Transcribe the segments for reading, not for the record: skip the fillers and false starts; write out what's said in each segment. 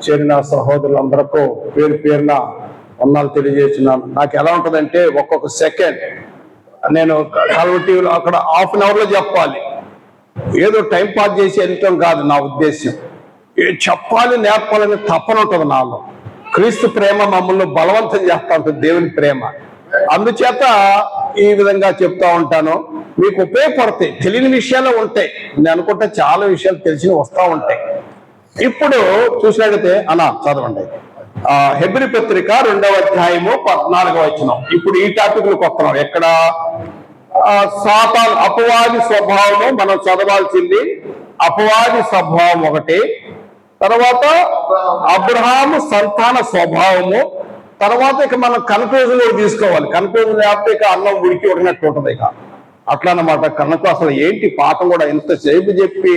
చేరిన సహోదరులందరికీ పేరు పేరున వందనాలు తెలియజేస్తున్నాను. నాకు ఎలా ఉంటుందంటే ఒక్కొక్క సెకండ్ నేను టీవీలో అక్కడ హాఫ్ అన్ అవర్లో చెప్పాలి. ఏదో టైం పాస్ చేసి వెళ్ళటం కాదు నా ఉద్దేశం. చెప్పాలి, నేర్పాలని తపన ఉంటుంది నాలో. క్రీస్తు ప్రేమ మమ్మల్ని బలవంతం చేస్తూ ఉంటుంది, దేవుని ప్రేమ. అందుచేత ఈ విధంగా చెప్తా ఉంటాను. మీకు ఉపయోగపడతాయి, తెలియని విషయాలు ఉంటాయి. నేను అనుకుంటే చాలా విషయాలు తెలిసి వస్తూ ఉంటాయి. ఇప్పుడు చూసినట్లయితే చదవండి హెబ్రీ పత్రిక 2వ అధ్యాయము 14వ వచనం. ఇప్పుడు ఈ టాపిక్లకు వస్తున్నాం. ఎక్కడ సాతాను అపవాది స్వభావము మనం చదవాల్సింది. అపవాది స్వభావం ఒకటి, తర్వాత అబ్రహాము సంతాన స్వభావము, తర్వాత ఇక మనం కన్ఫ్యూజన్ కూడా తీసుకోవాలి. కన్ఫ్యూజన్ లేకపోతే ఇక అన్నం ఉడికి ఉడికినట్టు ఉంటుంది. ఇక అట్లా అన్నమాట. కనుక అసలు ఏంటి పాఠం కూడా ఇంతసేపు చెప్పి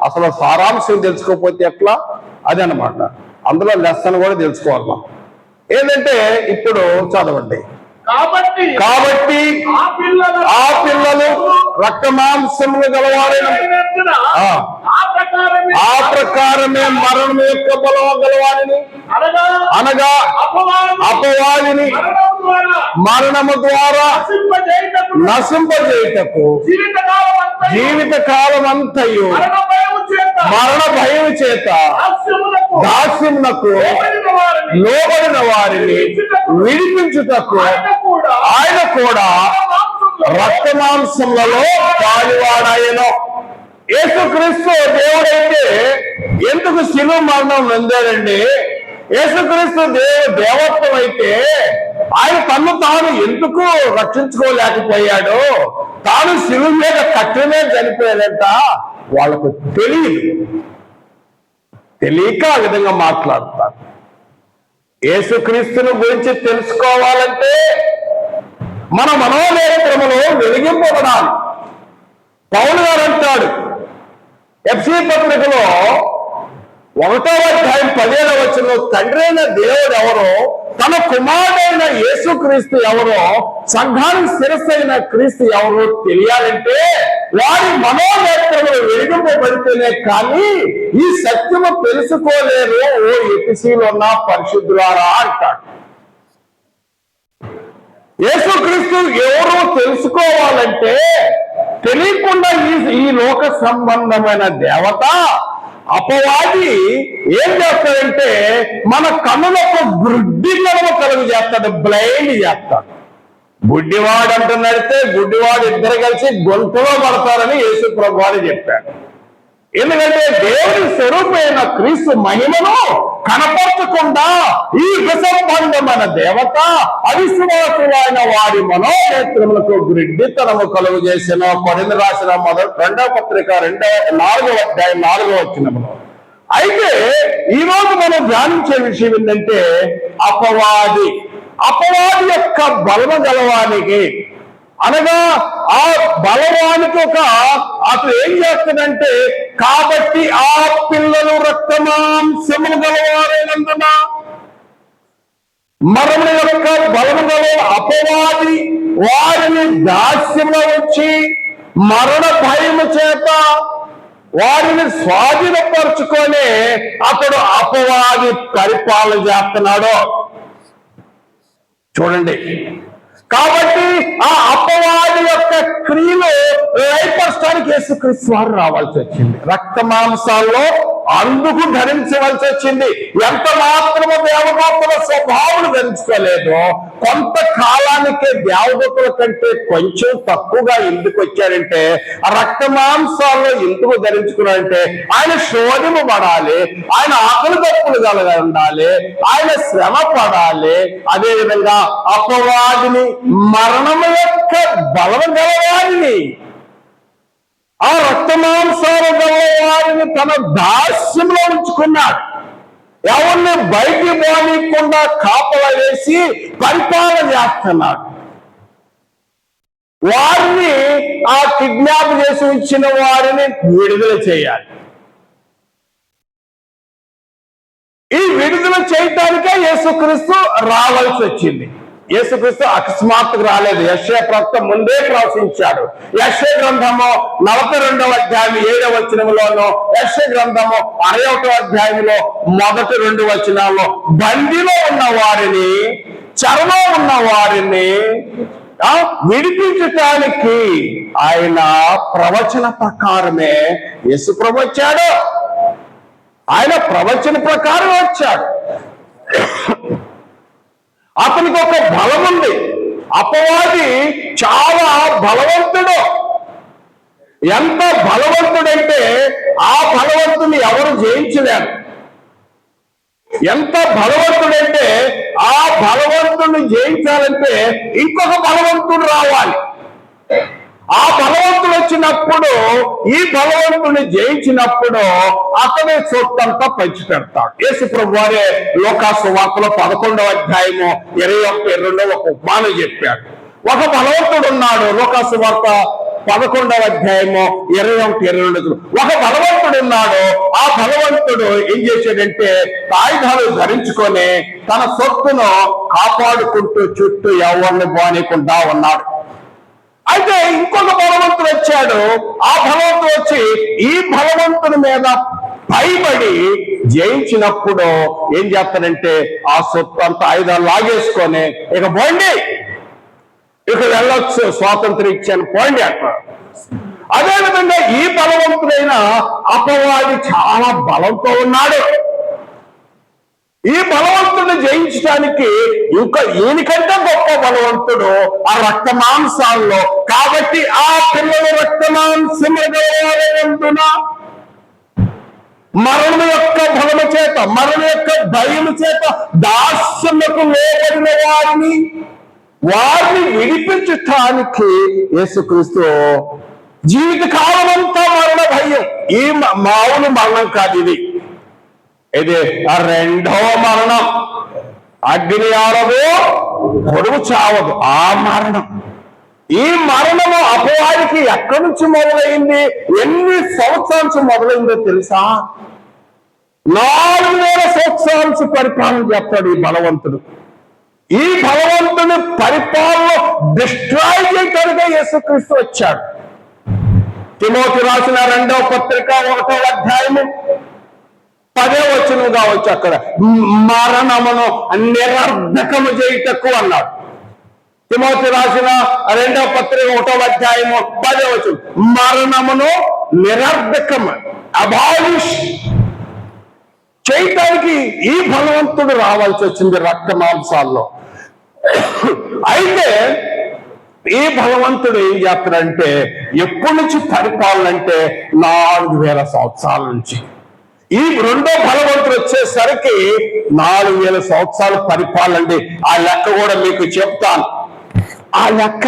అసలు సారాంశం తెలుసుకోకపోతే ఎట్లా, అది అన్నమాట. అందులో లెసన్ కూడా తెలుసుకోవాలి మనం. ఏంటంటే ఇప్పుడు చదవండి. కాబట్టి ఆ పిల్లలు రక్త మాంసములు గలవారైన ఆ ప్రకారమే మరణం యొక్క బలం గలవారిని అనగా అపవాదిని మరణము ద్వారా నశింపజేయుటకు జీవిత కాలం అంతయు మరణ భయం చేత దాస్యమునకు లోబడిన వారిని విడిపించుటకు ఆయన కూడా రక్త మాంసములలో పాలువాడాయను. యేసుక్రీస్తు దేవుడైతే ఎందుకు శిలువ మరణం పొందాడండి? యేసుక్రీస్తు దేవత్వం అయితే ఆయన తను తాను ఎందుకు రక్షించుకోలేకపోయాడు? తాను శిలువ మీద కట్టె మీద చనిపోయాడంట. వాళ్ళకు తెలియక ఆ విధంగా మాట్లాడతారు. యేసుక్రీస్తుని గురించి తెలుసుకోవాలంటే మన మనోనేత్రములు వెలిగింపబడాలి. పౌలు గారు అంటాడు ఎఫ్సీ పత్రికలో 1వ అధ్యాయం 17వ వచనంలో తండ్రి అయిన దేవుడు ఎవరో, తన కుమారుడైన యేసుక్రీస్తు ఎవరో, సంఘానికి శిరస్సైన క్రీస్తు ఎవరో తెలియాలంటే వారి మనోనేత్రములు వెలిగింపబడితేనే కానీ ఈ సత్యము తెలుసుకోలేరు ఓ ఎఫెసీలో ఉన్న పరిశుద్ధులారా అంటాడు. యేసుక్రీస్తు ఎవరో తెలుసుకోవాలంటే తెలియకుండా ఈ లోక సంబంధమైన దేవత అపవాది ఏం చేస్తాడంటే మన కన్నులకు గుడ్డితనము కలుగు చేస్తాడు, బ్లైండ్ చేస్తాడు. గుడ్డివాడు అంటున్నడితే గుడ్డివాడు ఇద్దరు కలిసి గొంతులో పడతారని యేసు ప్రభువారు చెప్పాడు. ఎందుకంటే దేవుని స్వరూపమైన క్రీస్తు మహిమను కనపరచకుండా ఈ విసంబంధమైన దేవత అవిశ్వాసులైన వారి మనోనేత్రములకు గుడ్డితనము కలుగు చేసిన కొరింథీ రాసిన 2వ పత్రిక 4వ అధ్యాయం 4వ వచనములో. అయితే ఈరోజు మనం ధ్యానించే విషయం ఏంటంటే అపవాది యొక్క బలము గలవానికి అనగా ఆ బలవానికి అతను ఏం చేస్తాడంటే, కాబట్టి ఆ పిల్లలు రక్తమాంసములు గలవారైనందున మరణం యొక్క బలము గల అపవాది వారిని దాస్యంలో వచ్చి మరణ భయము చేత వారిని స్వాధీనపరుచుకొని అతడు అపవాది పరిపాలన చేస్తున్నాడు. చూడండి, కాబట్టి ఆ అపవాది యొక్క క్రియలు లయపరచడానికి యేసుక్రీస్తు వారు రావాల్సి వచ్చింది. రక్త మాంసాల్లో అందుకు ధరించవలసి వచ్చింది. ఎంత మాత్రము దేవదూతల స్వభావం ధరించుకోలేదు. కొంతకాలానికే దేవదూతల కంటే కొంచెం తక్కువగా ఎందుకు వచ్చాడంటే ఆ రక్త మాంసాల్లో ఎందుకు ధరించుకున్నాడంటే ఆయన శోధింపబడాలి, ఆయన ఆకలి దప్పులు కలిగి ఉండాలి, ఆయన శ్రమ పడాలి. అదేవిధంగా అపవాదిని మరణము యొక్క బలము గలవారిని ఆ రక్తమాంసాలు గలవారిని తన దాస్యంలో ఉంచుకున్నాడు. ఎవరిని బయటికి పోనీయకుండా కాపలా వేసి పరిపాలన చేస్తున్నాడు. వారిని ఆ కిడ్నాప్ చేసి ఉంచిన వారిని విడుదల చేయాలి. ఈ విడుదల చేయటానికే యేసుక్రీస్తు రావాల్సి వచ్చింది. యేసుక్రీస్తు అకస్మాత్తుకు రాలేదు. యెషయా ప్రవక్త ముందే ప్రవచించాడు. యెషయా గ్రంథము 42వ అధ్యాయం 7వ వచనంలోను, యెషయా గ్రంథము 61వ అధ్యాయంలో మొదటి 2 వచనాల్లో బండిలో ఉన్న వారిని, చెరలో ఉన్న వారిని విడిపించటానికి ఆయన ప్రవచన ప్రకారమే యేసు ప్రభు వచ్చాడు. ఆయన ప్రవచన ప్రకారం వచ్చాడు. అతనికి ఒక బలం ఉంది. అపవాది చాలా బలవంతుడు. ఎంత బలవంతుడంటే ఆ బలవంతుని ఎవరు జయించలేరు. ఎంత బలవంతుడంటే ఆ బలవంతుని జయించాలంటే ఇంకొక బలవంతుడు రావాలి. ఆ బలవంతుడు వచ్చినప్పుడు, ఈ బలవంతుని జయించినప్పుడు అతనే సొత్తంతా పంచి పెడతాడు. యేసు ప్రభు వారే లోకాసు వార్తలో 11వ అధ్యాయము 21-22 ఒక ఉపమానం చెప్పాడు. ఒక బలవంతుడు ఉన్నాడు. లోకాసు వార్త 11వ అధ్యాయము 21-22 ఒక బలవంతుడు ఉన్నాడు. ఆ బలవంతుడు ఏం చేశాడంటే ఆయుధాలు ధరించుకొని తన సొత్తును కాపాడుకుంటూ చుట్టూ ఎవరిని బానికుండా ఉన్నాడు. అయితే ఇంకొక బలవంతుడు వచ్చాడు. ఆ బలవంతుడు వచ్చి ఈ బలవంతుని మీద పైబడి జయించినప్పుడు ఏం చేస్తాడంటే ఆ సొత్తు అంతా ఆయుధాలు లాగేసుకొని ఇక పోండి, ఇక వెళ్ళొచ్చు, స్వాతంత్రం ఇచ్చాను పోండి అంటారు. అదేవిధంగా ఈ బలవంతుడైన అపవాది చాలా బలంతో ఉన్నాడు. ఈ బలవంతుడిని జయించడానికి ఇంకా ఈయనకంటే గొప్ప బలవంతుడు ఆ రక్త మాంసాల్లో. కాబట్టి ఆ పిల్లలు రక్త మాంసమున మరణం యొక్క బలము చేత, మరణం యొక్క భయము చేత దాస్యముకు లోబడిన వారిని విడిపించటానికి యేసుక్రీస్తు జీవితకాలం అంతా మరణ భయం. ఈ మామూలు మరణం కాదు ఇది. ఇది రెండవ మరణం. అగ్ని ఆరదు, పొడుగు చావదు, ఆ మరణం. ఈ మరణము అపవాదికి ఎక్కడి నుంచి మొదలైంది, ఎన్ని సంవత్సరాల నుంచి మొదలైందో తెలుసా? 4000 సంవత్సరాల నుంచి పరిపాలన చేస్తాడు ఈ బలవంతుడు. ఈ బలవంతుని పరిపాలన డిస్ట్రాయ్ చేయడానికి యేసుక్రీస్తు వచ్చాడు. తిమోతి రాసిన 2వ పత్రిక 1వ అధ్యాయము 10వ వచనం కావచ్చు. అక్కడ మరణమును నిరర్ధకము చేయుటకు అన్నాడు. తిమోతి రాసిన 2వ పత్రిక 1వ అధ్యాయము 10వ వచనం మరణమును నిరర్ధకము, అబాలిష్ చేయటానికి ఈ బలవంతుడు రావాల్సి వచ్చింది రక్త మాంసాల్లో. అయితే ఈ బలవంతుడు ఏం చేస్తాడంటే ఎప్పటి నుంచి పరిపాలన అంటే 4000 సంవత్సరాల నుంచి. ఈ రెండో బలవంతుడు వచ్చేసరికి 4000 సంవత్సరాలు పరిపాలన అండి. ఆ లెక్క కూడా మీకు చెప్తాను. ఆ లెక్క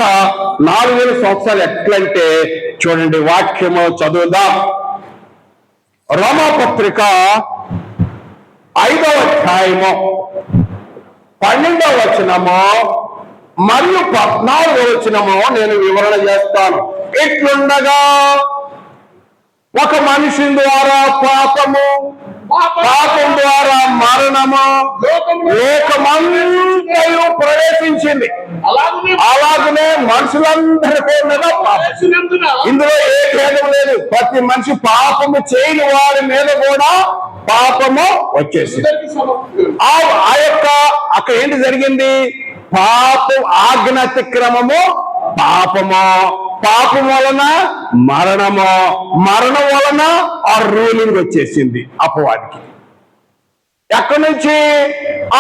4000 సంవత్సరాలు ఎట్లంటే చూడండి, వాక్యము చదువుదాం. రోమాపత్రిక 5వ అధ్యాయము 12వ వచనము మరియు 14వ వచనము నేను వివరణ చేస్తాను. ఇట్లుండగా ఒక మనిషి ద్వారా పాపము, పాపం ద్వారా మరణము లోకమంతయు ప్రవేశించింది. అలాగనే మనుషులందరికీ ఇందులో ఏ భేదం లేదు. ప్రతి మనిషి పాపము చేయని వారి మీద కూడా పాపము వచ్చేసింది. ఆ యొక్క అక్కడ ఏంటి జరిగింది? పాపం, ఆజ్ఞాతిక్రమము పాపము, పాపం వలన మరణము, మరణం వలన ఆ రూలింగ్ వచ్చేసింది అపవాదికి. ఎక్కడి నుంచి?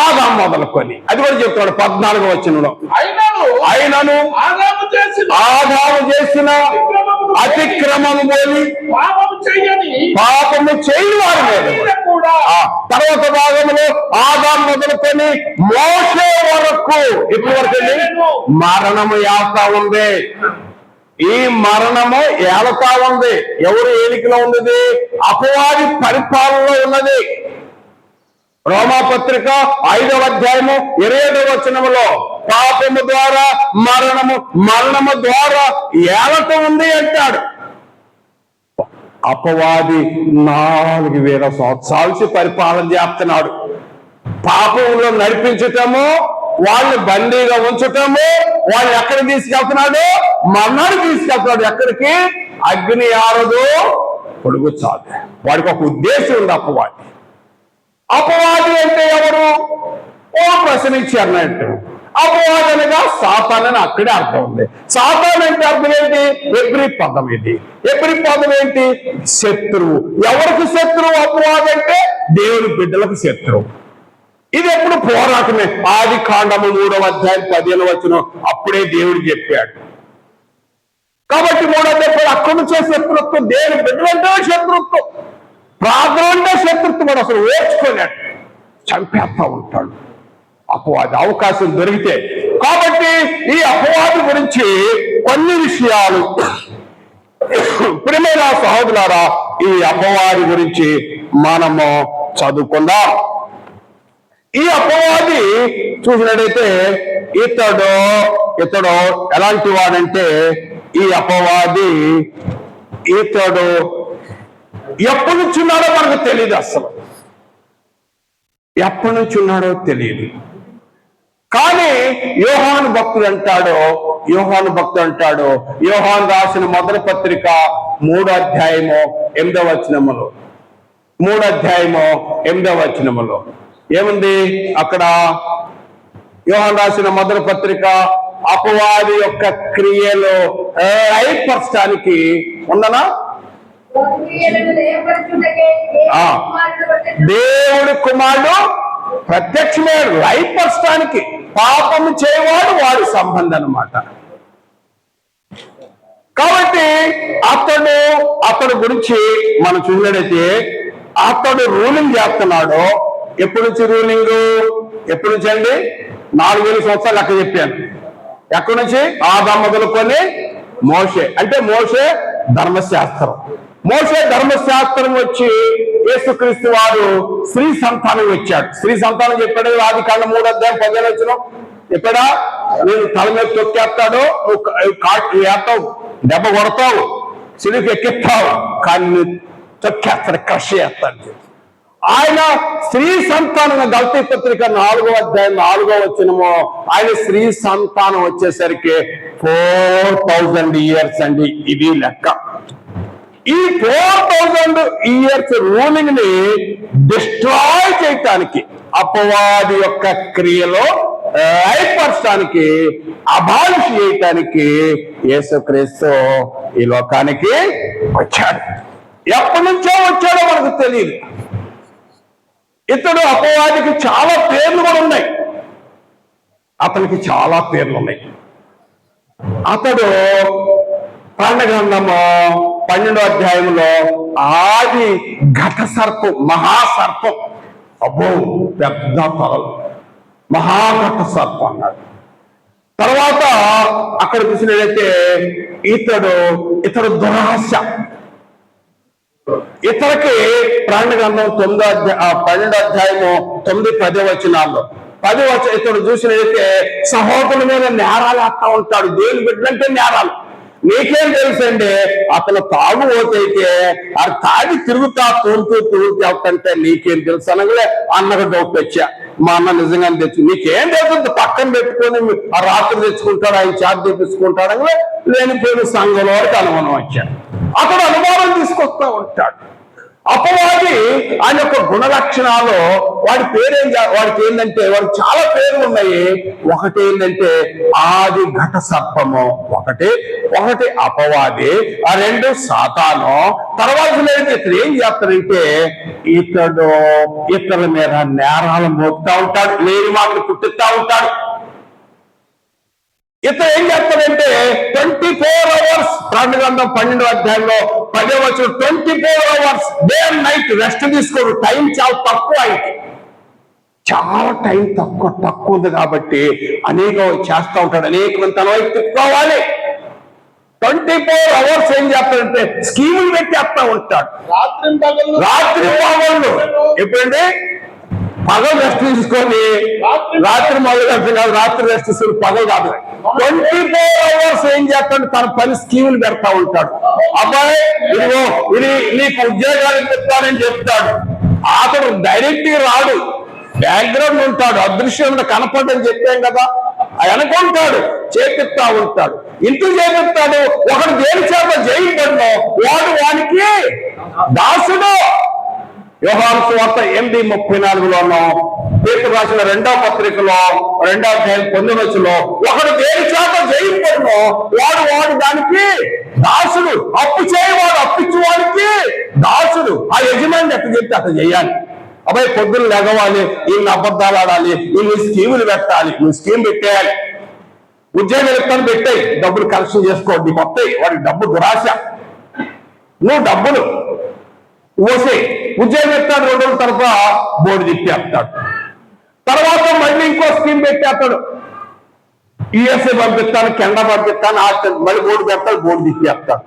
ఆదాము మొదలుకొని. అది కూడా చెప్తాడు 14వ వచనంలో. అయినను ఆదాము చేసిన అతిక్రమము పోలి పాపము చేయని వారి మీద. తర్వాత భాగంలో ఆదాము మొదలుకొని మోసే వరకు ఇప్పటి వరకు మరణము ఏల్తా ఉంది. ఈ మరణము ఏలతా ఉంది. ఎవరు ఏలికలో ఉన్నది? అపవాది పరిపాలనలో ఉన్నది. రోమాపత్రిక 5వ అధ్యాయము 27వ వచనములో పాపము ద్వారా మరణము, మరణము ద్వారా ఏలత ఉంది అంటాడు. అపవాది 4000 సంవత్సరాల నుంచి పరిపాలన చేస్తున్నాడు. పాపంలో నడిపించటము, వాళ్ళని బందీగా ఉంచటము, వాళ్ళు ఎక్కడికి తీసుకెళ్తున్నాడు? మరణానికి తీసుకెళ్తున్నాడు. ఎక్కడికి? అగ్ని ఆరదు, పొడుగు చాలు. వాడికి ఒక ఉద్దేశం ఉంది అపవాది. అపవాది అంటే ఎవరు? ఓ ప్రశ్నించారు అన్నట్టు. అపవాది అనగా సాతాన్ అని అక్కడే అర్థం ఉంది. సాతాన్ అంటే అర్థం ఏంటి? ఎబ్రీ పదం. ఇది ఎబ్రీ పదం ఏంటి? శత్రువు. ఎవరికి శత్రువు అపవాది అంటే? దేవుని బిడ్డలకు శత్రువు. ఇది ఎప్పుడు పోరాటమే. ఆది కాండము 3వ అధ్యాయం 15వ వచనం అప్పుడే దేవుడు చెప్పాడు. కాబట్టి 3వ అధ్యాయం అక్కడి నుంచే శత్రుత్వం. దేవుని బిడ్డలంటే శత్రుత్వం, ప్రార్థన అంటే శత్రుత్వం. వాడు అసలు ఓర్చుకోలేడు, చంపేస్తా ఉంటాడు అపవాది అవకాశం దొరికితే. కాబట్టి ఈ అపవాది గురించి కొన్ని విషయాలు ప్రియమైన సహోదరులారా, ఈ అపవాది గురించి మనము చదువుకుందాం. ఈ అపవాది చూసినట్టయితే ఇతడు ఎలాంటి వాడంటే, ఈ అపవాది ఇతడు ఎప్పటి నుంచి ఉన్నాడో మనకు తెలియదు. అసలు ఎప్పటి నుంచి ఉన్నాడో తెలియదు. కానీ యోహాను భక్తుడు అంటాడు, యోహాను రాసిన మొదటి పత్రిక 3వ అధ్యాయము 8వ వచనములో, 3వ అధ్యాయము 8వ వచనములో ఏముంది? అక్కడ యోహాను రాసిన మొదటి పత్రిక అపవాది యొక్క క్రియలు ఏర్పరచడానికి ఉందనా? దేవుడి కుమారుడు ప్రత్యక్షమే లయపరచడానికి. పాపము చేయవాడు వాడి సంబంధం అన్నమాట. కాబట్టి అతడు గురించి మనం చూసినట్టయితే అతడు రూలింగ్ చేస్తున్నాడు. ఎప్పటి నుంచి రూలింగ్? ఎప్పటి నుంచి అండి? 4000 సంవత్సరాలు లెక్క చెప్పాను. ఎక్కడి నుంచి? ఆదాము మొదలుకొని మోషే. అంటే మోషే ధర్మశాస్త్రం. మోషే ధర్మశాస్త్రం వచ్చి యేసుక్రీస్తు వారు స్త్రీ సంతానం వచ్చాడు. స్త్రీ సంతానం చెప్పాడు ఆది కాండం 3వ అధ్యాయం 15వ వచనం. చెప్పాడా? నేను తల మీద తొక్కేస్తాడు, వేస్తావు, దెబ్బ కొడతావు, సిలుకు ఎక్కిస్తావు, కానీ తొక్కేస్తాడు, క్రష్ చేస్తాడు. ఆయన స్త్రీ సంతానం. గల్తీ పత్రిక 4వ అధ్యాయం 4వ వచనము, ఆయన స్త్రీ సంతానం వచ్చేసరికి 4000 years అండి. ఇది లెక్క. ఈ 4000 years రూలింగ్ ని డిస్ట్రాయ్ చేయటానికి, అపవాది యొక్క క్రియలో ఏర్పరచడానికి, అబాలిష్ చేయటానికి యేసుక్రీస్తు ఈ లోకానికి వచ్చాడు. ఎప్పటి నుంచో వచ్చాడో మనకు తెలియదు. ఇతడు అపవాదికి చాలా పేర్లు కూడా ఉన్నాయి. అతనికి చాలా పేర్లు ఉన్నాయి. అతడు కాండగ్రంథము 12వ అధ్యాయంలో ఆది ఘట సర్పం, మహాసర్పం. అబ్బో, పెద్ద తలలు, మహాఘట సర్పం అన్నాడు. తర్వాత అక్కడ చూసినట్లయితే ఇతడు దురాశ. ఇతనికి కాండగ్రంథం 12వ అధ్యాయము 9-10 వచనాల్లో 10 వచనం ఇతడు చూసినట్లయితే సహోదరుల మీద నేరాలు వేస్తా ఉంటాడు. దేవుని బిడ్డలంటే నేరాలు. నీకేం తెలుసండి? అతను తాగుబోతైతే అది తాగి తూరుతూ వెళ్తుంటే నీకేం తెలుసు అనగలే. అన్నకు డౌట్ వచ్చా, మా అన్న నిజంగానే తెచ్చు. నీకేం తెలుసు? పక్కన పెట్టుకొని ఆ రాత్రి తెచ్చుకుంటాడు, ఆయన చేత తెప్పించుకుంటాడు అనగలే. లేనిపోయిన సంఘంలో అనుమానం వచ్చాడు. అతడు అనుమానం తీసుకొస్తా ఉంటాడు. అపవాది ఆయన యొక్క గుణ లక్షణాలు, వాడికి ఏంటంటే వాడికి చాలా పేర్లు ఉన్నాయి. ఒకటి ఏంటంటే ఆది ఘట సర్పము, ఒకటి అపవాది, 2 సాతాను. తర్వాత ఇతడు ఏం చేస్తాడంటే ఇతరుల మీద నేరాలు మోపుతా ఉంటాడు, లేని మాటలు పుట్టిస్తా ఉంటాడు. ఇతను ఏం చేస్తాడంటే 24 hours, కాండగ్రంథం 12వ అధ్యాయంలో 10వ వచనం, 24 hours day and night rest తీసుకోడు. టైం చాలా తక్కువ, ఆయనకి చాలా టైం తక్కువ ఉంది. కాబట్టి అనేక చేస్తూ ఉంటాడు. అనేక మంది తన వైపు తిప్పుకోవాలి. 24 hours ఏం చేస్తాడంటే స్కీములు పెట్టేస్తా ఉంటాడు. రాత్రి పగళ్ళు. ఎప్పుడంటే పగలు రెస్ట్ తీసుకొని రాత్రి మొదలు కాదు, రాత్రి రెస్ట్ తీసుకొని పగలు కాదు, 24 hours ఏం చేస్తాడు? తన పని స్కీములు పెడతా ఉంటాడు. అబ్బాయి ఇది నీకు ఉద్యోగాలు చెప్తానని చెప్తాడు. అతడు డైరెక్ట్ గా రాడు. బ్యాక్గ్రౌండ్ ఉంటాడు, అదృశ్యంగా కనపడని చెప్పాం కదా. అనుకుంటాడు, చేపిస్తా ఉంటాడు. ఇంటూ చేపిస్తాడు. ఒకడు దేని చేత జయించడంలో వాడు వానికి దాసుడు. యోహాను సువార్త 8:34 పేతురు రాసిన 2వ పత్రికలో 2వ అధ్యాయం 19 ఒకడు దేని చేత జయించడంలో వాడు దానికి దాసుడు. అప్పు చేయవాడు అప్పిచ్చు వాడికి దాసుడు. ఆ యజమాని ఎట్లా చెప్తే అట్లా చేయాలి. అబ్బాయి పొద్దున్న లెగవాలి, ఈయన అబద్ధాలు ఆడాలి, ఈయన స్కీములు పెట్టాలి, నువ్వు స్కీమ్ పెట్టేయాలి. ఉద్యోగం ఎత్తాను పెట్టాయి, డబ్బులు కలెక్షన్ చేసుకోండి, వస్తాయి. వాడికి డబ్బు దురాశ. నువ్వు డబ్బులు ఓసే ఉద్యోగం ఎత్తాడు, 2 రోజుల తర్వాత బోర్డు తిప్పేస్తాడు. తర్వాత మళ్ళీ ఇంకో స్కీమ్ పెట్టేస్తాడు. ఈఎస్ఐ పంపిస్తాను, కెనడా పంపిస్తాను, మళ్ళీ బోర్డు పెడతాడు, బోర్డు తిప్పేస్తాడు.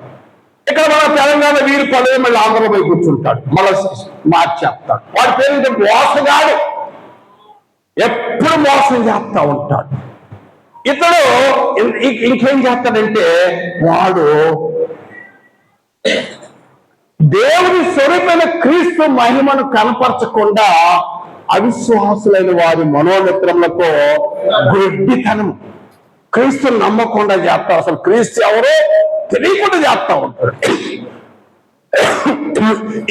ఇక్కడ మన తెలంగాణ వీరు పదవి మళ్ళీ ఆంధ్రలో పోయి కూర్చుంటాడు, మళ్ళీ మార్చేస్తాడు. వాడి పేరు మోసగాడు, ఎప్పుడు మోసం చేస్తా ఉంటాడు. ఇతడు ఇంకేం చేస్తాడంటే వాడు దేవుని స్వరూపమైన క్రీస్తు మహిమను కనపరచకుండా అవిశ్వాసులైన వారి మనోమిత్రములతో గుడ్డితనం, క్రీస్తుని నమ్మకుండా చేస్తారు. అసలు క్రీస్తు ఎవరో తెలియకుండా చేస్తా ఉంటాడు.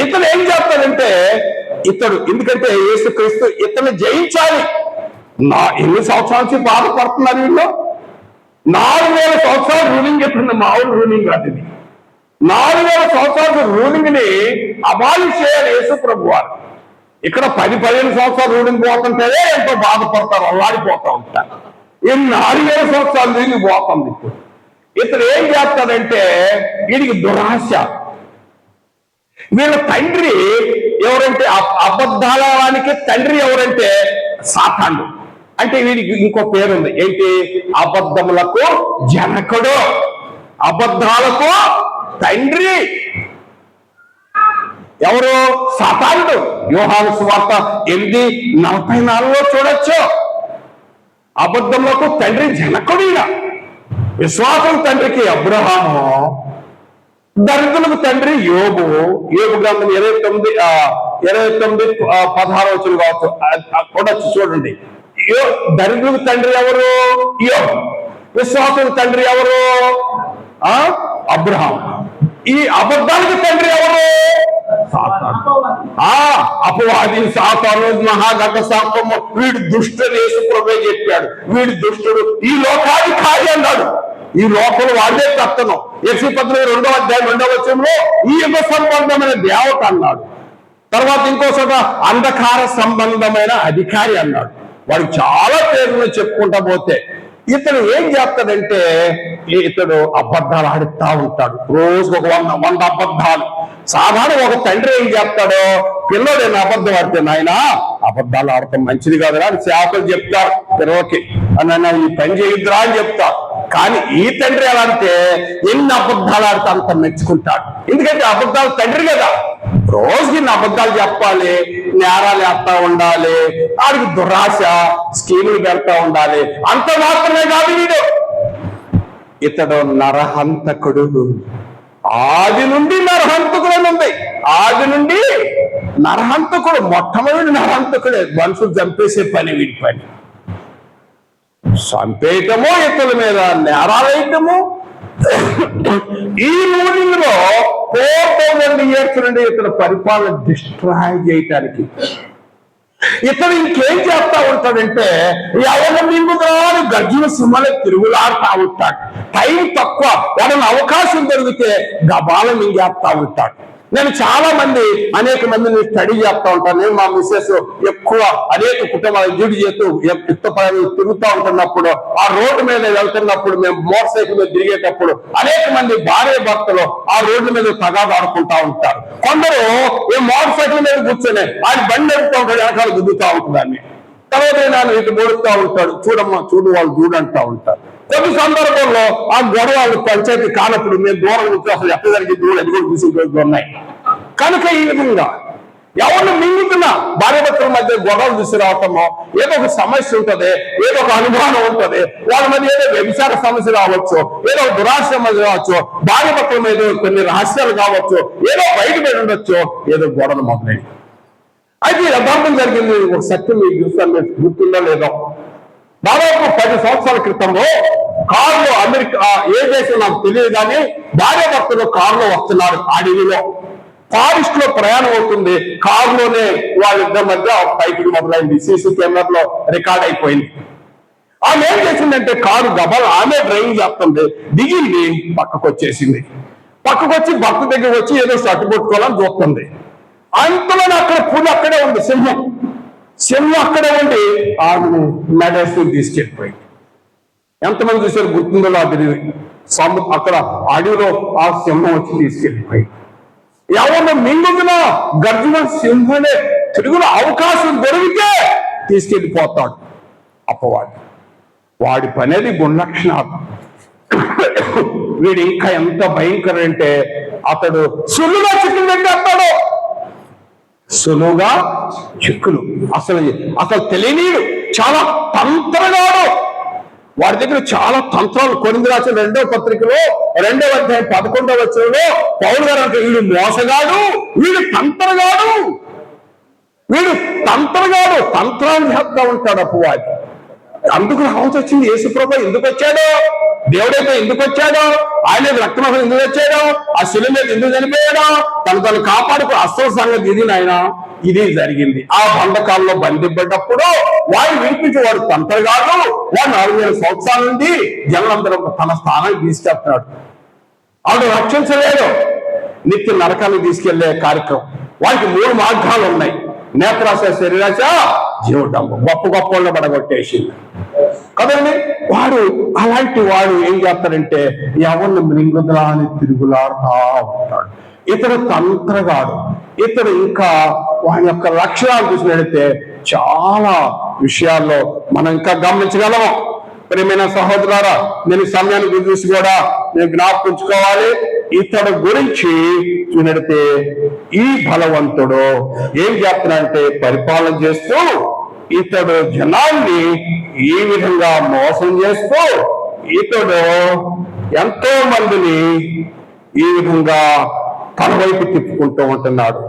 ఇతను ఏం చేస్తాడంటే ఎందుకంటే యేసుక్రీస్తు ఇతను జయించాలి. ఎన్ని సంవత్సరాల నుంచి బాధపడుతున్నారు వీళ్ళు. 4000 సంవత్సరాలు రూలింగ్ ఎప్పుడు మామూలు రూలింగ్ కాదు ఇది. 4000 సంవత్సరాల రూలింగ్ ని అబాలిష్ చేయాలి యేసు ప్రభు వారు. ఇక్కడ 10-15 సంవత్సరాలు రూలింగ్ పోతుంటేనే ఎంతో బాధపడతారు, అల్లాడిపోతా ఉంటారు. ఈ 4000 సంవత్సరాలు రూలింగ్ పోతుంది. ఇప్పుడు ఇతను ఏం చేస్తాడంటే వీడికి దురాశ. వీళ్ళ తండ్రి ఎవరంటే అబద్ధాలకి తండ్రి ఎవరంటే సాతాను. అంటే వీడికి ఇంకో పేరుంది ఏంటి? అబద్ధములకు జనకుడు, అబద్ధాలకు తండ్రి. ఎవరు? సాతానుడు. యోహాను సువార్త 8:44 చూడొచ్చు. అబద్ధములకు తండ్రి జనకుడు. విశ్వాసం తండ్రికి అబ్రహాము, దరిద్రులకు తండ్రి యోబు. యోబు గ్రంథం 29:16 కావచ్చు, చూడొచ్చు. చూడండి, దరిద్రులకు తండ్రి ఎవరు? యోబు. విశ్వాసం తండ్రి ఎవరు? అబ్రహాం. ఈ అబద్ధానికి తండ్రి ఎవరు? సాతాను. అపవాది సాతాను మహాగత శాపము. వీడు దుష్టుడు. యేసు ప్రభువే చెప్పాడు, వీడు దుష్టుడు, ఈ లోకానికి కాదు అన్నాడు. ఈ లోకం వాడే కర్తను. ఎఫెసీ పత్రిక 2వ అధ్యాయం 2వ వచనంలో ఈ యుగ సంబంధమైన దేవత అన్నాడు. తర్వాత ఇంకోసారి అంధకార సంబంధమైన అధికారి అన్నాడు. వాడు చాలా పేర్లు చెప్పుకుంటా పోతే ఇతను ఏం చేస్తాడంటే ఇతడు అబద్ధాలు ఆడుతా ఉంటాడు. రోజుకు 100 అబద్ధాలు. సాధారణ ఒక తండ్రి ఏం చేస్తాడో, పిల్లడైనా అబద్ధం ఆడితే నాయన అబద్ధాలు ఆడటం మంచిది కాదురా అని సేవకులు చెప్తారు పిల్లలకి. అన్న ఈ పని చేయొద్దురా అని చెప్తారు. కానీ ఈ తండ్రి ఎలా అంటే ఎన్ని అబద్ధాలు ఆడితే అంత మెచ్చుకుంటాడు. ఎందుకంటే అబద్ధాలు తండ్రి కదా. రోజుకి అబద్ధాలు చెప్పాలి, నేరాలు వేస్తా ఉండాలి, వాడికి దురాశ, స్కీములు పెడతా ఉండాలి. అంత మాత్రమే కాదు, వీడు ఇతడు నరహంతకుడు. ఆది నుండి నరహంతకుడు ఉంది. ఆది నుండి నరహంతకుడు, మొట్టమొదటి నరహంతకుడే. మనుషులు చంపేసే పని వీడి పని. చంపేయటము, ఇతరుల మీద నేరాలేయటము. ఈ రూలింగ్ లో 4000 years నుండి ఇతను పరిపాలన డిస్ట్రాయ్ చేయటానికి ఇతను ఇంకేం చేస్తా ఉంటాడంటే ఎవరు మింగుతారు గర్జున సింహలే తిరుగులాడుతా ఉంటాడు. టైం తక్కువ, వాడిని అవకాశం దొరికితే గబాల మింగేస్తా ఉంటాడు. నేను చాలా అనేక మందిని స్టడీ చేస్తా ఉంటాను. నేను మా మిస్సెస్ ఎక్కువ అనేక కుటుంబాలు డ్యూటీ చేస్తూ తిరుగుతూ ఉంటున్నప్పుడు, ఆ రోడ్డు మీద వెళ్తున్నప్పుడు, మేము మోటార్ సైకిల్ మీద తిరిగేటప్పుడు అనేక మంది భార్య భర్తలు ఆ రోడ్డు మీద తగాదాడుకుంటా ఉంటారు. కొందరు ఈ మోటార్ సైకిల్ మీద కూర్చొని ఆయన బండి ఎడుతూ ఉంటాడు, వెనకాల గుద్దుతూ ఉంటుందని. తర్వాత నేను ఇటు మోడుతూ ఉంటాడు, చూడమ్మా చూడు వాళ్ళు చూడంటా ఉంటారు. కొన్ని సందర్భంలో ఆ గొడవలు పంచాయతీ కానప్పుడు మేము దూరం నుంచి అసలు ఎక్కడ జరిగింది కూడా అది కూడా తీసుకుంటూ ఉన్నాయి. కనుక ఈ విధంగా ఎవరిని మింగుతున్నా భార్యాభర్తల మధ్య గొడవలు తీసుకురావటమో, ఏదో ఒక సమస్య ఉంటుంది, ఏదో ఒక అనుమానం ఉంటుంది, వాళ్ళ మధ్య ఏదో వ్యభిచార సమస్య కావచ్చు, ఏదో దురాశ సమస్య కావచ్చు, భార్యాభర్తల మీద కొన్ని రహస్యాలు కావచ్చు, ఏదో బయట ఉండొచ్చు, ఏదో గొడవలు మొదలైంది. అయితే యథార్థం జరిగింది. ఒక సత్యం మీకు చూస్తాను, గుర్తుందో లేదో, దాదాపు 10 సంవత్సరాల క్రితంలో కారులో అమెరికా ఏ దేశం నాకు తెలియదు కానీ భార్య భర్తలు కారులో వస్తున్నారు. అడవిలో ఫారెస్ట్ లో ప్రయాణం అవుతుంది. కారులోనే వాళ్ళిద్దరి మధ్య ఫైటింగ్ మొదలైంది. సీసీ కెమెరాలో రికార్డ్ అయిపోయింది. ఆమె ఏం చేసిందంటే కారు గబల్ ఆమె డ్రైవింగ్ చేస్తుంది, దిగింది, పక్కకు వచ్చేసింది. పక్కకు వచ్చి భర్త దగ్గర వచ్చి ఏదో సట్టు కొట్టుకోవాలని చూస్తుంది. అంతలోనే అక్కడ పులి అక్కడే ఉంది, సింహం అక్కడే ఉండి ఆమెను మెడేసి తీసుకెళ్ళిపోయింది. ఎంతమంది చూసారు గుర్తుందో తెలియదు. అక్కడ అడవిలో ఆ సింహం వచ్చి తీసుకెళ్ళిపోయింది. ఎవరు మింగున గర్జన సింహనే తిరుగుల అవకాశం దొరికితే తీసుకెళ్ళిపోతాడు అప్పవాడు. వాడి పనేది గుణలక్షణాలు. వీడు ఇంకా ఎంత భయంకరం అంటే అతడు సులువుగా చిక్కులు పెట్టేస్తాడు. సులువుగా చిక్కులు అసలు తెలియనీడు. చాలా తంత్రగాడు. వాడి దగ్గర చాలా తంత్రాలు. కొరింథీ రాసిన 2వ పత్రికలో 2వ అధ్యాయం 11వ వచనంలో పౌలు గారు అంటే వీడు మోసగాడు, వీడు తంత్రగాడు, తంత్రాన్ని చేస్తా ఉంటాడు అపవాది. అందుకు రావాల్సి వచ్చింది. యేసుప్రభు ఎందుకు వచ్చాడో, దేవుడైతే ఎందుకు వచ్చాడో, ఆయన రక్తమాసం ఎందుకు వచ్చాడో, ఆ శిలువ మీద ఎందుకు చనిపోయాడో, తను కాపాడుకు అస్సలు సంగతి ఇది నాయన. ఇది జరిగింది. ఆ బంధకాల్లో బంధింపేటప్పుడు వాడు వినిపించి వాడు తంత్రగాడు. వాడు 4000 సంవత్సరాల నుండి జనులందరూ తన స్థానానికి తీసుకెళ్తున్నాడు. వాడు రక్షించలేడు. నిత్య నరకాన్ని తీసుకెళ్లే కార్యక్రమం. వాడికి 3 మార్గాలు ఉన్నాయి. నేత్రాశ, శరీరాశ, జీవడంబం. గొప్ప వాళ్ళు పడగొట్టేసింది కదండి. వాడు అలాంటి వాడు ఏం చేస్తాడంటే ఎవరిని మృంగుదలా అని తిరుగులాడుతూ ఉంటాడు. ఇతడు తంత్రగాడు. ఇతడు ఇంకా వాడి యొక్క లక్షణాలు చూసినట్లయితే చాలా విషయాల్లో మనం ఇంకా గమనించగలము. ప్రియమైన సహోదరులారా, నేను సమయాన్ని చూసి కూడా నేను జ్ఞాపకించుకోవాలి. ఇతడు గురించి చూనడితే ఈ బలవంతుడు ఏం చేస్తున్నాడంటే పరిపాలన చేస్తూ ఇతడు జనాన్ని ఈ విధంగా మోసం చేస్తూ ఇతడు ఎంతో మందిని ఈ విధంగా తన వైపు తిప్పుకుంటూ ఉంటున్నాడు.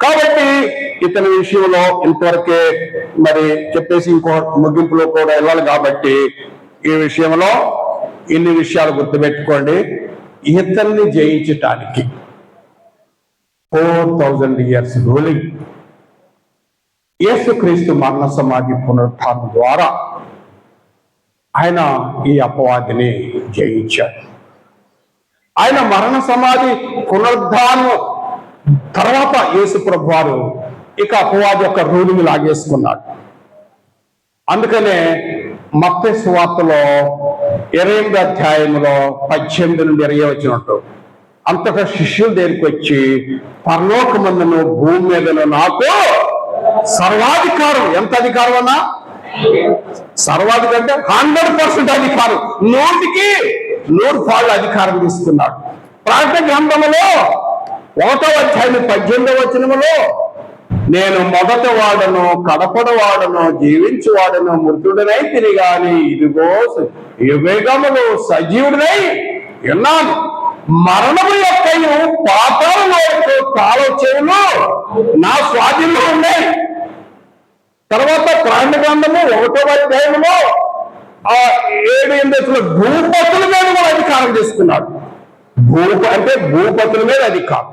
కాబట్టి ఇతని విషయంలో ఇంతవరకే మరి చెప్పేసి ఇంకో ముగింపులో కూడా వెళ్ళాలి. కాబట్టి ఈ విషయంలో ఇన్ని విషయాలు గుర్తుపెట్టుకోండి. ఇతన్ని జయించటానికి 4000 years రూలింగ్ యేసుక్రీస్తు మరణ సమాధి పునరుత్థానం ద్వారా ఆయన ఈ అపవాదిని జయించాడు. ఆయన మరణ సమాధి పునరుద్ధానం తర్వాత యేసు ప్రభు వారు ఇక అపవాది యొక్క రూలింగ్ లాగేసుకున్నాడు. అందుకనే మత్తయి సువార్తలో 28వ అధ్యాయంలో 18 నుండి 20 వచ్చినట్టు అంతటా శిష్యులు దగ్గరికి వచ్చి పరలోకమందును భూమి మీదను నాకు సర్వాధికారం. ఎంత అధికారం అన్నా? సర్వాధికారం అంటే 100% అధికారం. 100కి 100 పాళ్ళు అధికారం తీసుకున్నాడు. ప్రకటన గ్రంథములో 1వ అధ్యాయం 18వ వచనములో నేను మొదట వాడను, కడపడ వాడను, జీవించు వాడను, మృతుడనై తిరిగాని ఇదిగో యుగములు సజీవుడినై ఉన్నాను. మరణము యొక్కయు పాతాళం యొక్క తాళచెవులు నా స్వాధీనంలో ఉన్నాయి. తర్వాత ప్రకటన గ్రంథము 1వ అధ్యాయంలో 7-8 భూపతుల మీద కూడా అధికారం తీసుకున్నాడు. భూపతుల మీద అధికారం.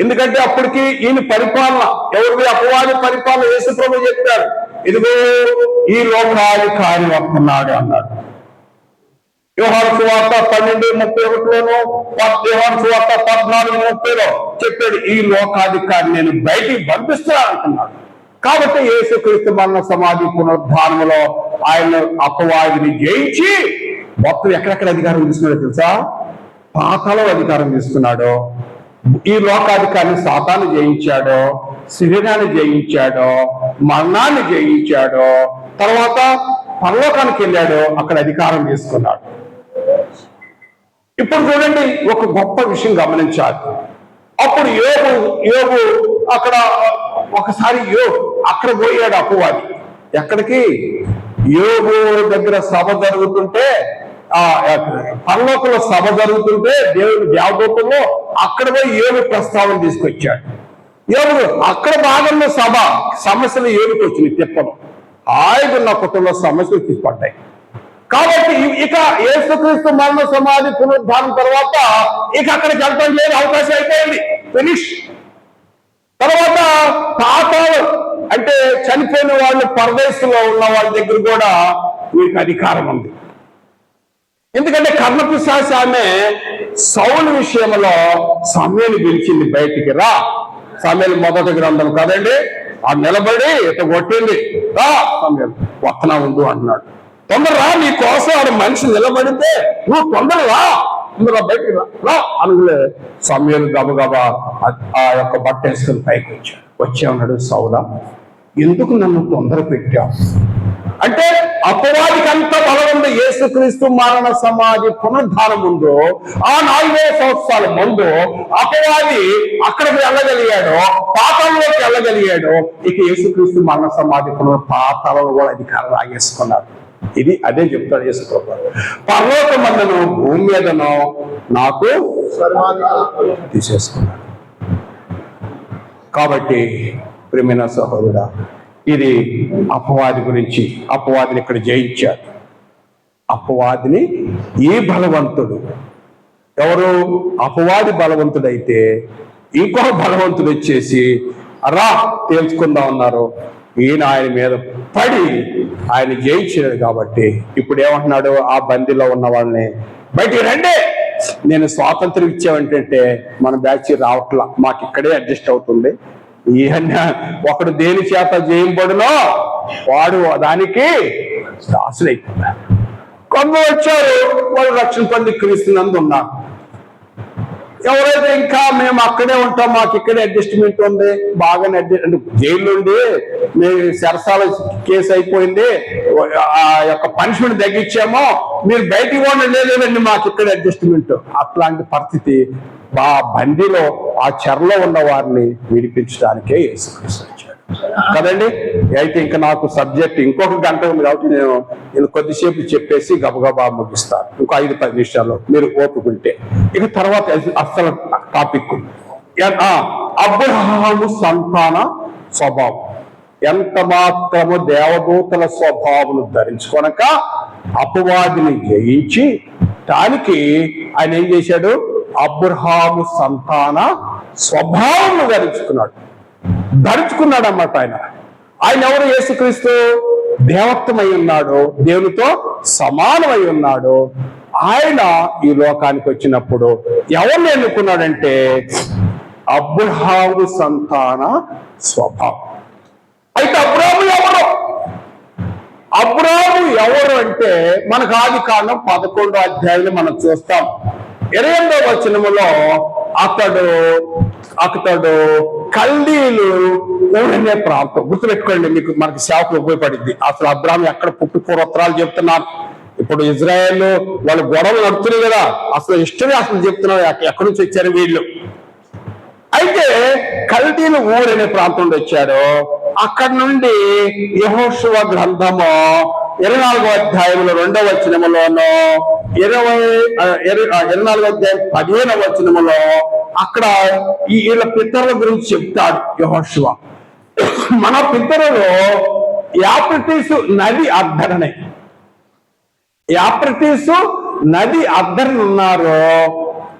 ఎందుకంటే అప్పటికి ఈయన పరిపాలన ఎవరిది? అపవాది పరిపాలన. యేసు ప్రభువు చెప్పాడు, ఇదిగో ఈ లోకాధికారి వస్తున్నాడు అన్నాడు. యోహాను సువార్త 12:31లోను, యోహాను సువార్త 14:30లో చెప్పాడు, ఈ లోకాధికారి నేను బయటికి పంపిస్తున్నాను అంటున్నాడు. కాబట్టి యేసుక్రీస్తు మరణ సమాధి పునరుద్ధానంలో ఆయన అపవాదిని జయించి మొత్తం ఎక్కడెక్కడ అధికారం తీసుకున్నాడో తెలుసా? పాతాళంలో అధికారం తీసుకున్నాడు. ఈ లోకాధికారిని సాతాను జయించాడో, శరీరాన్ని జయించాడో, మరణాన్ని జయించాడో, తర్వాత పరలోకానికి వెళ్ళాడో, అక్కడ అధికారం తీసుకున్నాడు. ఇప్పుడు చూడండి, ఒక గొప్ప విషయం గమనించాలి. అప్పుడు యోబు అక్కడ ఒకసారి అక్కడ పోయాడు అపవాది. ఎక్కడికి? యోబు దగ్గర సభ జరుగుతుంటే, పరలోకంలో సభ జరుగుతుంటే దేవుని దేవదూతల్లో అక్కడ పోయి యోబు ప్రస్తావన తీసుకొచ్చాడు. ఎవరు అక్కడ భాగంలో సభ సమస్యలు ఏమిటి వచ్చినాయి తిప్పలు, హాయిగా నా కుటుంబ సమస్యలు తీసుపడ్డాయి. కాబట్టి ఇక యేసుక్రీస్తు మరణ సమాధి పునరుద్ధానం తర్వాత ఇక అక్కడికి వెళ్ళడం లేదు, అవకాశం అయిపోయింది, ఫినిష్. తర్వాత పాతాళం అంటే చనిపోయిన వాళ్ళు పరదేశంలో ఉన్న వాళ్ళ దగ్గర కూడా వీరికి అధికారం ఉంది. ఎందుకంటే కర్ణపిశాచి ఆమె సౌలు విషయంలో సమూయేలుని పిలిచింది, బయటికి రా. సమూయేలు మొదటి గ్రంథం కదండి, ఆ నిలబడి ఇట కొట్టింది, రా సమూయేలు వత్తనా ఉండు అంటున్నాడు. తొందర రా, నీ కోసం ఆడ మనిషి నిలబడితే నువ్వు తొందర రా, తొందర బయటికి రా అనుకులే. సమూయేలు గబగబా ఆ యొక్క బట్ట వేసుకుని పైకి వచ్చా ఉన్నాడు, సౌలా ఎందుకు నన్ను తొందర పెట్టావు అంటే అపవాదికి అంత బలం ఉంది. యేసుక్రీస్తు మరణ సమాధి పునరుద్ధానం ముందు, ఆ 4,000 సంవత్సరాల ముందు అపవాది అక్కడికి వెళ్ళగలిగాడు, పాతాళంలోకి వెళ్ళగలిగాడు. ఇక యేసుక్రీస్తు మరణ సమాధి పాతాళంలో కూడా అధికారం లాగేసుకున్నాడు. ఇది అదే చెప్తాడు యేసుప్రభువు, పరలోకమందును భూమి మీదను నాకు తీసేసుకున్నాడు. కాబట్టి ప్రియమైన సహోదరుడా, ఇది అపవాది గురించి. అపవాదిని ఇక్కడ జయించాడు. అపవాదిని ఈ బలవంతుడు ఎవరు? అపవాది బలవంతుడైతే ఇంకో బలవంతుడు వచ్చేసి రా తేల్చుకుందాం అన్నారు. ఈయన ఆయన మీద పడి ఆయన జయించాడు. కాబట్టి ఇప్పుడు ఏమంటున్నాడు? ఆ బందీలో ఉన్న వాళ్ళని బయటికి రండి, నేను స్వాతంత్రం ఇచ్చామంటే మన బ్యాచ్ రావట్లా, మాకు ఇక్కడే అడ్జస్ట్ అవుతుంది. ఈయన ఒకడు దేని చేత జయింపడునో వాడు దానికి దాసులైపోతారు. కొందరు వచ్చారు, వాళ్ళు రక్షణ పొంది క్రీస్తునందు ఉన్నారు. ఎవరైతే ఇంకా మేము అక్కడే ఉంటాం, మాకు ఇక్కడే అడ్జస్ట్మెంట్ ఉంది, బాగానే అంటే జైలు ఉండి మేము సరసాల కేసు అయిపోయింది, ఆ యొక్క పనిష్మెంట్ తగ్గించామో, మీరు బయటికి పోవడం లేదండి, మాకు ఇక్కడ అడ్జస్ట్మెంట్. అట్లాంటి పరిస్థితి బందీలో ఆ చెరలో ఉన్న వారిని విడిపించడానికే యేసుక్రీస్తు వచ్చాడు కదండి. అయితే ఇంకా నాకు సబ్జెక్ట్ ఇంకొక గంట ఉంది కాబట్టి నేను కొద్దిసేపు చెప్పేసి గబగబా ముగిస్తాను, ఇంకో 5-10 నిమిషాల్లో మీరు ఓపుకుంటే. ఇక తర్వాత అసలు టాపిక్ అబ్రహాము సంతాన స్వభావం. ఎంత మాత్రము దేవదూతల స్వభావం ధరించుకొనక అపవాదిని జయించి దానికి ఆయన ఏం చేశాడు? అబ్రహాము సంతాన స్వభావం ధరించుకున్నాడు అన్నమాట. ఆయన ఎవరు? యేసుక్రీస్తు దేవత్వమై ఉన్నాడు, దేవునితో సమానమై ఉన్నాడు. ఆయన ఈ లోకానికి వచ్చినప్పుడు ఎవరిని ఎన్నుకున్నాడంటే అబ్రహాము సంతాన స్వభావం. అయితే అబ్రహాము ఎవరు అంటే మనకు ఆదికాండం 11వ అధ్యాయంలో మనం చూస్తాం. 28వ వచనములో అతడు కల్దీలు ఊరనే ప్రాంతం. గుర్తుపెట్టుకోండి, మనకి సేవకు ఉపయోగపడింది. అసలు అబ్రాహాము ఎక్కడ పుట్టి పూర్వోత్తరాలు చెప్తున్నారు. ఇప్పుడు ఇజ్రాయెల్ వాళ్ళు గొడవలు నడుతున్నాయి కదా, అసలు హిస్టరీ అసలు చెప్తున్నారు ఎక్కడి నుంచి వచ్చారు వీళ్ళు. అయితే కల్దీలు ఊరనే ప్రాంతం నుండి వచ్చాడు. అక్కడి నుండి యెహోషువ గ్రంథము 24వ అధ్యాయంలో 2వ వచనములోనూ 24వ అధ్యాయం 15వ వచనములో అక్కడ వీళ్ళ పితరుల గురించి చెప్తాడు యెహోషువ. మన పితరులు యాప్రటీసు నది అద్దరన ఉన్నారు.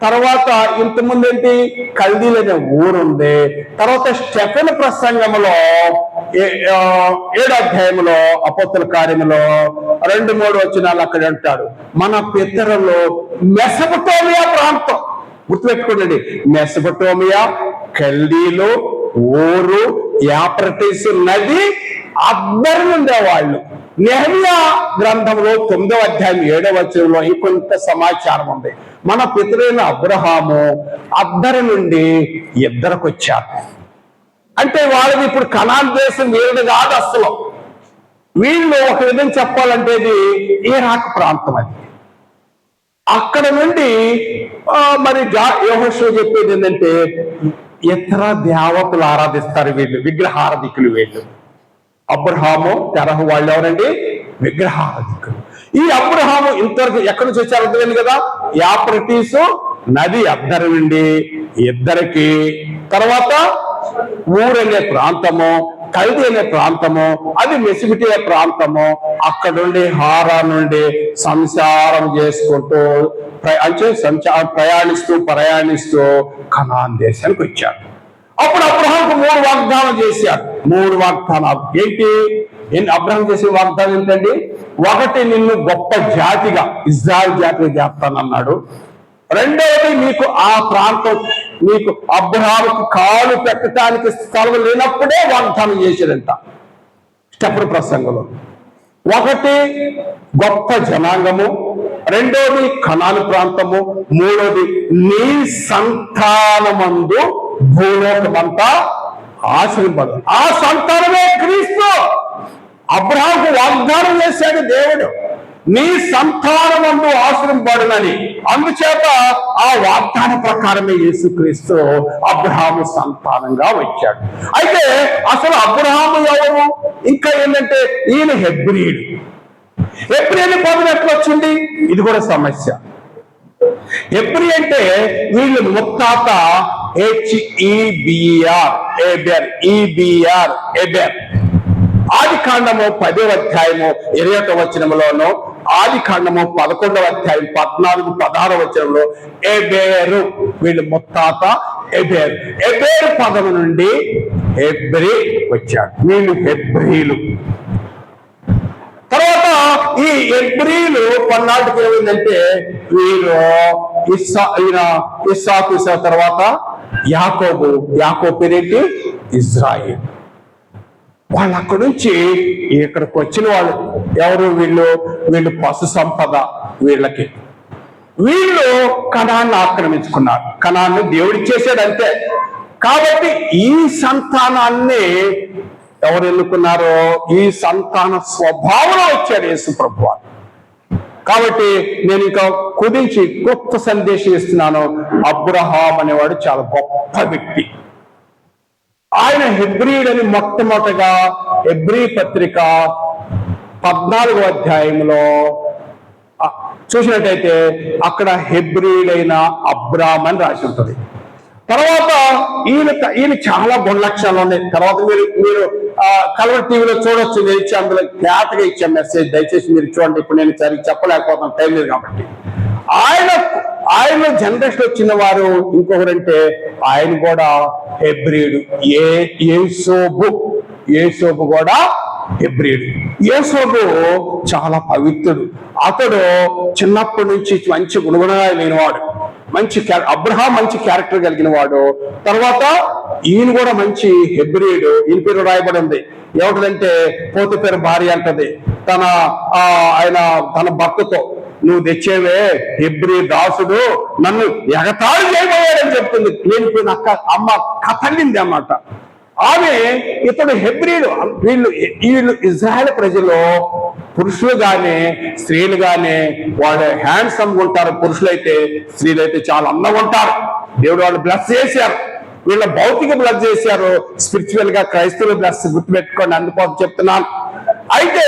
తర్వాత ఇంతకుముందు ఏంటి? కల్దీలు అనే ఊరుంది. తర్వాత స్టెఫెను ప్రసంగంలో 7వ అధ్యాయంలో అపోస్తల కార్యములో 2-3 వచనాలు అక్కడ అంటాడు, మన పితరులు మెసొపొటేమియా ప్రాంతం. గుర్తుపెట్టుకోండి, మెసొపొటేమియా, కల్దీలు, ఊరు, యాప్రటీసు నది అద్దరన ఉండేవాళ్ళు. నెహెమ్యా గ్రంథంలో 9వ అధ్యాయం 7వ వచనంలో ఇంకొంత సమాచారం ఉంది. మన పితరులైన అబ్రహాము అద్దరు నుండి ఇద్దరికి వచ్చారు. అంటే వాళ్ళది ఇప్పుడు కనాన్ దేశం వీళ్ళది కాదు అసలు. వీళ్ళు ఒక విధంగా చెప్పాలంటే ఇది ఇరాక్ ప్రాంతం. అది అక్కడ నుండి మరి యెహోషువ చెప్పేది ఏంటంటే ఇతర దేవతలు ఆరాధిస్తారు వీళ్ళు, విగ్రహారాధికులు వీళ్ళు. అబ్రహాము తెరహు వాళ్ళు ఎవరండి? విగ్రహారాధికులు. ఈ అబ్రహాము ఇంతవరకు ఎక్కడి నుంచి వచ్చారు అర్థమైంది కదా. యాప్రటీసు నది అద్దరు నుండి ఇద్దరికి, తర్వాత ఊరనే ప్రాంతము, కల్దీ అనే ప్రాంతము, అది మెసిపిటియా ప్రాంతము. అక్కడ నుండి హారా నుండి సంసారం చేసుకుంటూ ప్రయాణిస్తూ కనాన్ దేశానికి వచ్చాడు. అప్పుడు అబ్రహాంకు 3 వాగ్దానం చేశాడు. 3 వాగ్దానాలు ఏంటి? అబ్రహాం చేసిన వాగ్దానం ఏంటండి? ఒకటి, నిన్ను గొప్ప జాతిగా, ఇజ్రాయెల్ జాతిగా చేస్తానన్నాడు. రెండవది, మీకు ఆ ప్రాంతం, మీకు అబ్రహాముకు కాలు పెట్టడానికి స్థలం లేనప్పుడే వాగ్దానం చేశాడంట స్టెప్ ప్రసంగంలో. ఒకటి, గొప్ప జనాంగము. రెండోది, కనాను ప్రాంతము. మూడోది, నీ సంతానమందు భూలోకమంతా ఆశీర్వాదం. ఆ సంతానమే క్రీస్తు. అబ్రహాముకు వాగ్దానం చేశాడు దేవుడు, నీ సంతానమందు ఆశీర్వాదమని. అందుచేత ఆ వాగ్దాన ప్రకారమే యేసుక్రీస్తు అబ్రహాము సంతానంగా వచ్చాడు. అయితే అసలు అబ్రహాము ఎవరు? ఇంకా ఏంటంటే ఈయన హెబ్రీయుడు. హెబ్రీ పదం ఎట్లా వచ్చింది? ఇది కూడా సమస్య. హెబ్రీ అంటే వీళ్ళు ముత్తాత HEBR ఎబెర్. ఆది కాండము 10వ అధ్యాయము 21వ వచనంలోను, ఆది కాండము 11వ అధ్యాయం 14, 16వ వచనంలో ఎబేరు, వీళ్ళు ముత్తాత ఎబేరు. ఎబేరు పదము నుండి హెబ్రీ వచ్చాడు. వీళ్ళు హెబ్రీలు. తర్వాత ఈ హెబ్రీలు కొన్నాళ్ళకి ఏమైందంటే వీరు ఇస్సాకు తర్వాత యాకోబు పేరేంటి? ఇజ్రాయిల్. వాళ్ళు అక్కడి నుంచి ఇక్కడికి వచ్చిన వాళ్ళు ఎవరు? వీళ్ళు పశు సంపద. వీళ్ళు కనాన్ని ఆక్రమించుకున్నారు. కనాన్ని దేవుడిచ్చేసాడు అంతే. కాబట్టి ఈ సంతానాన్ని ఎవరు ఎన్నుకున్నారో ఈ సంతాన స్వభావంలో వచ్చాడు యేసు ప్రభువు. కాబట్టి నేను ఇంకా కుదించి గొప్ప సందేశం ఇస్తున్నాను. అబ్రహాం అనేవాడు చాలా గొప్ప వ్యక్తి. ఆయన హెబ్రీయుడని మొట్టమొదటిగా హెబ్రీ పత్రిక 14వ అధ్యాయంలో చూసినట్టయితే అక్కడ హెబ్రీయుడైన అబ్రామ్ అని రాసి ఉంటుంది. తర్వాత ఈయన చాలా గుణలక్షణాలు ఉన్నాయి. తర్వాత మీరు కలర్ టీవీలో చూడొచ్చు. నేను ఇచ్చి అందులో క్లాట్గా ఇచ్చాను మెసేజ్, దయచేసి మీరు చూడండి. ఇప్పుడు నేను సరిగ్గా చెప్పలేకపోతాను, టైం లేదు కాబట్టి. ఆయన జనరేషన్ వచ్చిన వారు ఇంకొకరంటే ఆయన కూడా హెబ్రీయుడు. యేసోబు కూడా హెబ్రీయుడు. యేసోబు చాలా పవిత్రుడు. అతడు చిన్నప్పటి నుంచి మంచి గుణగుణాలు లేనివాడు. అబ్రహాం మంచి క్యారెక్టర్ కలిగిన వాడు. తర్వాత ఈయన కూడా మంచి హెబ్రీయుడు. ఈయన పేరు రాయబడి ఉంది. ఏమిటంటే పోతిఫెర భార్య అంటది తన భర్తతో, నువ్వు తెచ్చేవే హెబ్రీ దాసుడు నన్ను ఎగతాళి చేయబోయాడని చెప్తుంది. లేనిపోయిన అమ్మ కథలింది అన్నమాట. ఆమె ఇతడు హెబ్రీయుడు. వీళ్ళు ఇజ్రాయెల్ ప్రజలు పురుషులు గాని స్త్రీలు గాని వాళ్ళు హ్యాండ్సమ్ ఉంటారు. పురుషులైతే, స్త్రీలైతే చాలా అందంగా ఉంటారు. దేవుడు వాళ్ళు బ్లెస్ చేశారు. వీళ్ళ భౌతిక బ్లెస్ చేశారు, స్పిరిచువల్ గా క్రైస్తవులు బ్లెస్. గుర్తుపెట్టుకోండి, అందుకోసం చెప్తున్నాను. అయితే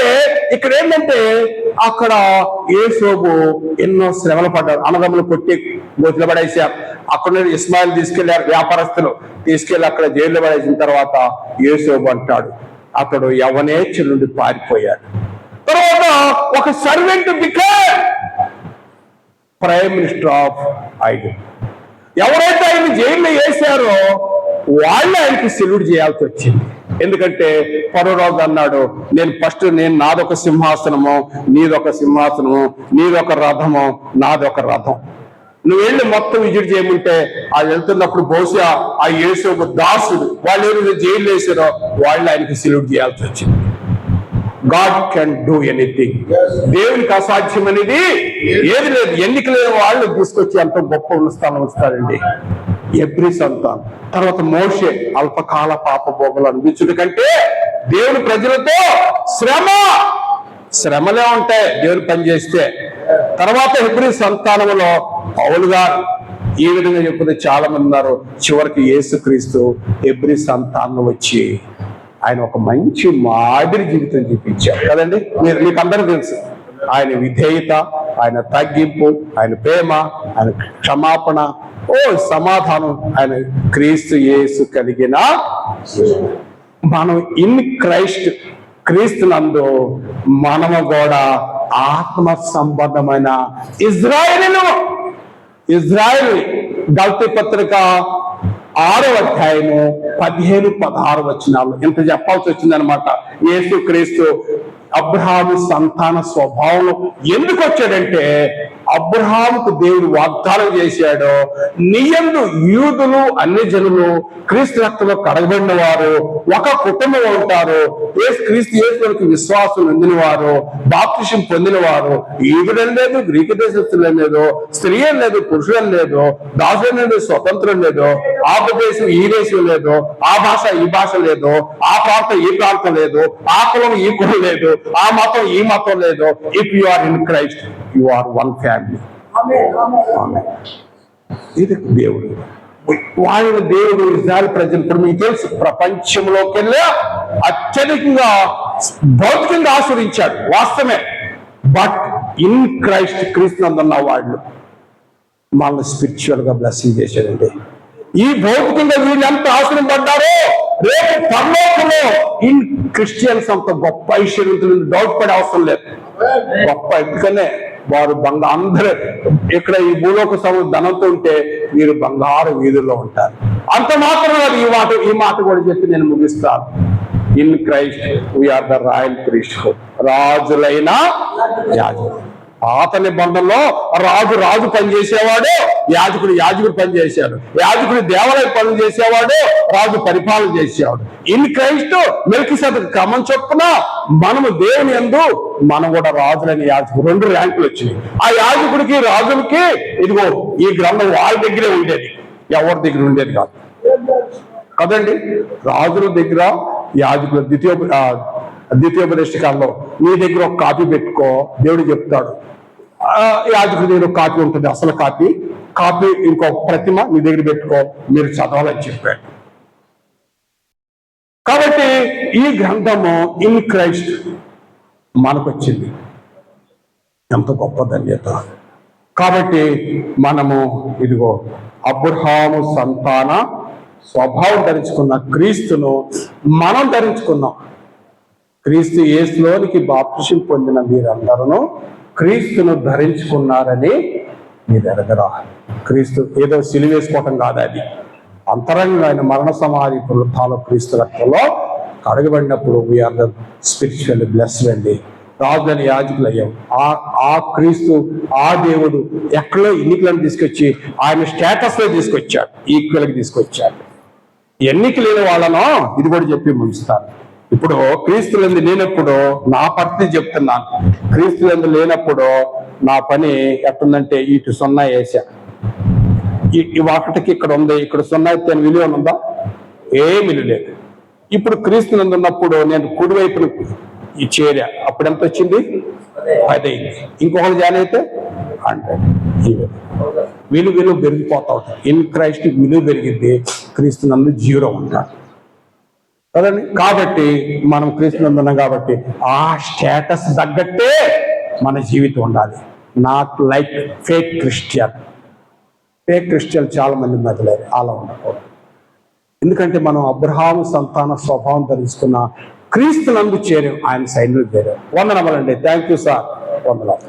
ఇక్కడ ఏంటంటే అక్కడ యేసోబు ఎన్నో శ్రమలు పడ్డారు. అన్నదమ్ములు కొట్టి గోతులు పడేశారు. అక్కడ నుండి ఇస్మాయిల్ తీసుకెళ్లారు వ్యాపారస్తులు, తీసుకెళ్లి అక్కడ జైల్లో పడేసిన తర్వాత యేసోబు అంటాడు అతడు యవనేచ్ఛ నుండి పారిపోయాడు. తర్వాత ఒక servant became prime minister of ఐగుప్తు. ఎవరైతే ఆయన జైల్లో వేశారో వాళ్ళు ఆయనకి సెల్యూట్ చేయాల్సి వచ్చింది. ఎందుకంటే ఫరోరాజు అన్నాడు, నేను నాదొక సింహాసనము, నీదొక సింహాసనము, నీదొక రథము, నాదొక రథం. నువ్వు వెళ్ళి మొత్తం విజిట్ చేయమంటే అది వెళ్తున్నప్పుడు బహుశా ఆ యేసోబు దాసుడు వాళ్ళు ఏమైనా జైలు వేసారో వాళ్ళు ఆయనకి సెల్యూట్ చేయాల్సి వచ్చింది. God can do anything. దేవునికి అసాధ్యం అనేది ఏది లేదు. ఎన్నిక లేని వాళ్ళు తీసుకొచ్చి ఎంతో గొప్ప స్థానం వస్తారండి. హెబ్రీ సంతానం. తర్వాత మోషే అల్పకాల పాప భోగులు అనిపించుట కంటే దేవుని ప్రజలతో శ్రమలే ఉంటాయి దేవుని పని చేస్తే. తర్వాత హెబ్రీ సంతానంలో పౌలు గారు ఈ విధంగా చెప్పుకుంటే చాలా మంది ఉన్నారు. చివరికి యేసుక్రీస్తు హెబ్రీ సంతానం వచ్చి ఆయన ఒక మంచి మాదిరి జీవితం చూపించారు కదండి. మీకు అందరూ తెలుసు ఆయన విధేయత, ఆయన తగ్గింపు, ఆయన ప్రేమ, ఆయన క్షమాపణ, ఓ సమాధానం ఆయన క్రీస్తు యేసు కలిగిన మనం ఇన్ క్రీస్తు నందు మనము కూడా ఆత్మ సంబంధమైన ఇజ్రాయేల్ గల్తీ పత్రిక 6వ అధ్యాయము 15-16 వచనాలు ఇంత చెప్పాల్సి వచ్చిందనమాట. యేసు క్రీస్తు అబ్రహాము సంతాన స్వభావం ఎందుకు వచ్చాడంటే, అబ్రహాముకు దేవుడు వాగ్దానం చేశాడు, నీయందు యూదులు అన్ని జనులు క్రీస్తు రక్తంలో కడగబడిన వారు ఒక కుటుంబం ఉంటారు. క్రీస్తు యేసుకి విశ్వాసం పొందిన వారు, బాప్తిసం పొందిన వారు, యూదులని లేదు, గ్రీకు దేశస్తులని లేదు, స్త్రీ అని లేదు, పురుషులని లేదు, దాసులని లేదు, స్వతంత్రం లేదు, ఆ ప్రదేశం ఈ దేశం లేదు, ఆ భాష ఈ భాష లేదు, ఆ ప్రాంతం ఈ ప్రాంతం లేదు, ఆ కులం ఈ కులం లేదు, ఆ మతం ఈ మతం లేదు. If you are in Christ you are one family. ఇది దేవుడు. ఆయన దేవుడు ఇజ్రాయెల్ ప్రజలు ఇప్పుడు మీకు తెలుసు, ప్రపంచంలోకి వెళ్ళి అత్యధికంగా భౌతికంగా ఆశ్రయించాడు, వాస్తవమే. బట్ ఇన్ క్రీస్తు నందున్న వాళ్ళు మనల్ని స్పిరిచువల్ గా బ్లెస్సింగ్ చేశాడండి. ఈ భౌతికంగా వీళ్ళు ఎంత ఆశ్రయింపడ్డారో రేపు పరలోకంలో ఇన్ క్రిస్టియన్స్ అంత గొప్ప ఐశ్వర్యంతులు డౌట్ పడే అవసరం లేదు. గొప్ప, ఎందుకనే వారు అందరూ ఇక్కడ ఈ భూలోక ధనంతో ఉంటే మీరు బంగారు వీధుల్లో ఉంటారు. అంత మాత్రం ఈ మాట కూడా చెప్పి నేను ముగిస్తాను. In Christ we are the royal priesthood, రాజులైన యాజకులు. పాత నిబంధనలో రాజు పని చేసేవాడు, యాజకుడు పని చేశాడు, యాజకుడు దేవాలయ పనులు చేసేవాడు, రాజు పరిపాలన చేసేవాడు. ఇన్ క్రైస్ట్ మెల్కీసెదెకు క్రమం చొప్పున మనము దేవుని యందు మనం కూడా రాజులని యాజకుడు 2 ర్యాంకులు వచ్చినాయి. ఆ యాజకుడికి రాజులకి ఇదిగో ఈ గ్రంథం వాళ్ళ దగ్గరే ఉండేది, ఎవరి దగ్గర ఉండేది కాదు కదండి. రాజుల దగ్గర యాజకులు ద్వితీయోపదేశ కాలంలో నీ దగ్గర ఒక కాపీ పెట్టుకో, దేవుడు చెప్తాడు. యాజకుడి దగ్గర ఒక కాపీ ఉంటుంది, అసలు కాపీ ఇంకో ప్రతిమ నీ దగ్గర పెట్టుకో, మీరు చదవాలని చెప్పాడు. కాబట్టి ఈ గ్రంథము ఇన్ క్రైస్ట్ మనకు వచ్చింది, ఎంత గొప్ప ధన్యత. కాబట్టి మనము ఇదిగో అబ్రహాము సంతాన స్వభావం ధరించుకున్న క్రీస్తును మనం ధరించుకున్నాం. క్రీస్తు యేసులోనికి బాప్తిసం పొందిన మీరందరూ క్రీస్తును ధరించుకున్నారని మీరు ఎరగరా. క్రీస్తు ఏదో సిలువేసుకోవటం కాదు, అది అంతరంగంగా ఆయన మరణ సమాధి పునరుత్థానం క్రీస్తు రక్తంలో కడగబడినప్పుడు వీఆర్ ద స్పిరిచువల్లీ బ్లెస్డ్ అండి. రాజులని యాజకులు అయ్యాం. ఆ క్రీస్తు, ఆ దేవుడు ఎక్కడో ఎన్నికలను తీసుకొచ్చి ఆయన స్టేటస్ లో తీసుకొచ్చాడు, ఈక్వల్కి తీసుకొచ్చాడు. ఎన్నిక లేని వాళ్ళనో ఇది కూడా చెప్పి ముగిస్తాను. ఇప్పుడు క్రీస్తులందు లేనప్పుడు నా పరిస్థితి చెప్తున్నాను. క్రీస్తులందు లేనప్పుడు నా పని ఎట్టుందంటే, ఇటు 0 వేసా, ఈ ఒకటికి ఇక్కడ ఉంది, ఇక్కడ 0 అయితే విలువ ఉందా? ఏమి లేదు. ఇప్పుడు క్రీస్తులందు ఉన్నప్పుడు నేను కుడివైపున ఈ చేరా, అప్పుడు ఎంత వచ్చింది? 10 అయింది. ఇంకొకరు జాయిన్ అయితే 100. విలువ పెరిగిపోతా ఉంటాయి. ఇన్ క్రైస్ట్ విలువ పెరిగింది, క్రీస్తునందు 0 ఉంటాడు కదండి. కాబట్టి మనం క్రీస్తునందు ఉన్నాం కాబట్టి ఆ స్టేటస్ తగ్గట్టే మన జీవితం ఉండాలి. నాట్ లైక్ ఫేక్ క్రిస్టియన్ చాలా మంది మెదలేరు, అలా ఉండకూడదు. ఎందుకంటే మనం అబ్రహాము సంతాన స్వభావం ధరించుకున్న క్రీస్తునందు చేరాం, ఆయన సైన్యంలో చేరాం. వందనములండి. Thank you sir. వందనాలు.